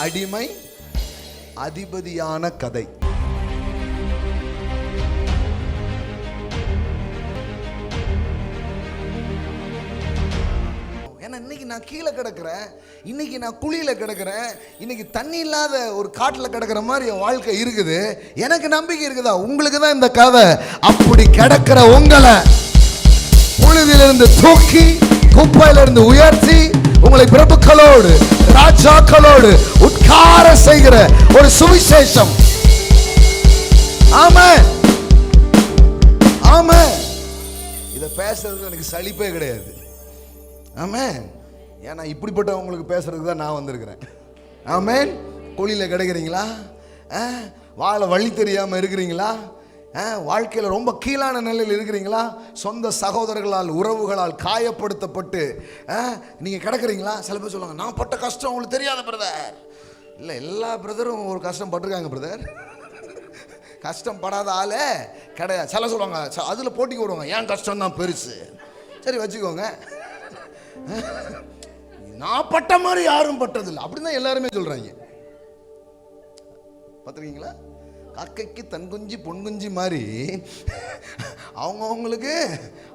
அடிமை அதிபதியான கதை. ஏன்னா இன்னைக்கு நான் கீழே கிடக்கிறேன், இன்னைக்கு நான் குழியில கிடக்கிறேன், இன்னைக்கு தண்ணி இல்லாத ஒரு காட்டுல கிடக்கிற மாதிரி என் வாழ்க்கை இருக்குது. எனக்கு நம்பிக்கை இருக்குதா? உங்களுக்கு தான் இந்த கதை. அப்படி கிடக்கிற உங்களை புழுதிலிருந்து தூக்கி குப்பையிலிருந்து உயர்த்தி உங்களை பிரபுக்களோடு ராஜாக்களோடு உட்கார செய்கிற ஒரு சுவிசேஷம். ஆமென், ஆமென். இத பேசுறது எனக்கு சலிப்பே கிடையாது. ஆமென். ஏன்னா இப்படிப்பட்டவங்களுக்கு பேசுறதுக்கு தான் நான் வந்திருக்கிறேன். ஆமென். குழியில கிடக்கிறீங்களா? வாழ வழி தெரியாம இருக்கிறீங்களா? வாழ்க்கையில் ரொம்ப கீழான நிலையில் இருக்கிறீங்களா? சொந்த சகோதரர்களால் உறவுகளால் காயப்படுத்தப்பட்டு நீங்கள் கிடக்கிறீங்களா? சில பேர் சொல்லுவாங்க, நான் பட்ட கஷ்டம் உங்களுக்கு தெரியாத பிரதர். இல்லை, எல்லா பிரதரும் ஒரு கஷ்டம் பட்டிருக்காங்க பிரதர். கஷ்டம் படாத ஆளே கிடையாது. சில சொல்லுவாங்க, அதில் போட்டிக்கு வருவாங்க, ஏன் கஷ்டம் தான் பெருசு. சரி வச்சுக்கோங்க, நான் பட்ட மாதிரி யாரும் பட்டதில்லை அப்படின்னு எல்லாருமே சொல்கிறாங்க. பார்த்துருக்கீங்களா? கக்கைக்கு தன் குஞ்சு பொன் குஞ்சு மாதிரி அவங்கவுங்களுக்கு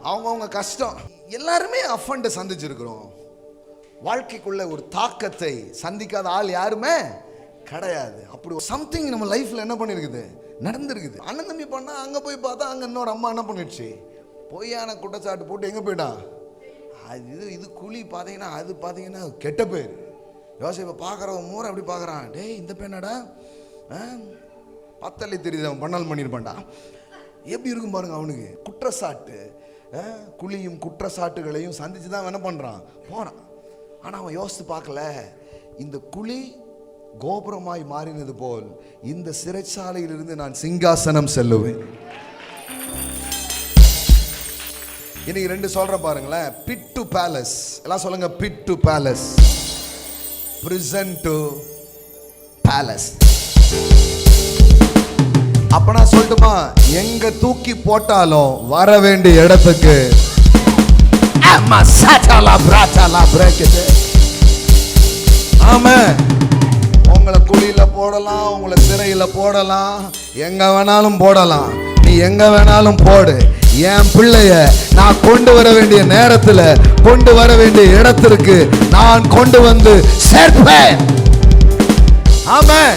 அவங்கவுங்க கஷ்டம். எல்லாருமே அஃபண்டை சந்திச்சிருக்கிறோம். வாழ்க்கைக்குள்ள ஒரு தாக்கத்தை சந்திக்காத ஆள் யாருமே கிடையாது. அப்படி சம்திங் நம்ம லைஃப்ல என்ன பண்ணிருக்குது, நடந்திருக்குது. அண்ணன் தம்பி பண்ணா அங்க போய் பார்த்தா அங்க இன்னொரு அம்மா என்ன பண்ணிடுச்சு, பொய்யான குற்றச்சாட்டு போட்டு எங்க போயிட்டான். இது குழி பார்த்தீங்கன்னா, அது பார்த்தீங்கன்னா கெட்ட பேர். யோசிப்பை பார்க்குறவன் மூரை அப்படி பார்க்குறான், டேய் இந்த பெண்ணடா பத்தலை தெரியுது, அவன் பண்ணால் பண்ணியிருப்பான்டா. எப்படி இருக்கும் பாருங்க அவனுக்கு. குற்றச்சாட்டு, குழியும் குற்றச்சாட்டுகளையும் சந்திச்சு தான் என்ன பண்ணுறான், போகிறான். ஆனால் அவன் யோசித்து பார்க்கல, இந்த குழி கோபுரமாய் மாறினது போல் இந்த சிறைச்சாலையிலிருந்து நான் சிங்காசனம் செல்லுவேன். இன்னைக்கு ரெண்டு சொல்ற பாருங்களேன், பிட் டு பேலஸ். எல்லாம் சொல்லுங்க, bit to palace, prison to palace. அப்பனா சொல்லட்டுமா, எங்க தூக்கி போட்டாலும் வர வேண்டிய இடத்துக்கு ஆமா. உங்களை குழியில போடலாம், உங்களை சிறையில போடலாம், எங்க வேணாலும் போடலாம். நீ எங்க வேணாலும் போடு. என் பிள்ளைய நான் கொண்டு வர வேண்டிய நேரத்துல கொண்டு வர வேண்டிய இடத்திற்கு நான் கொண்டு வந்து சேர்ப்பேன். ஆமென்.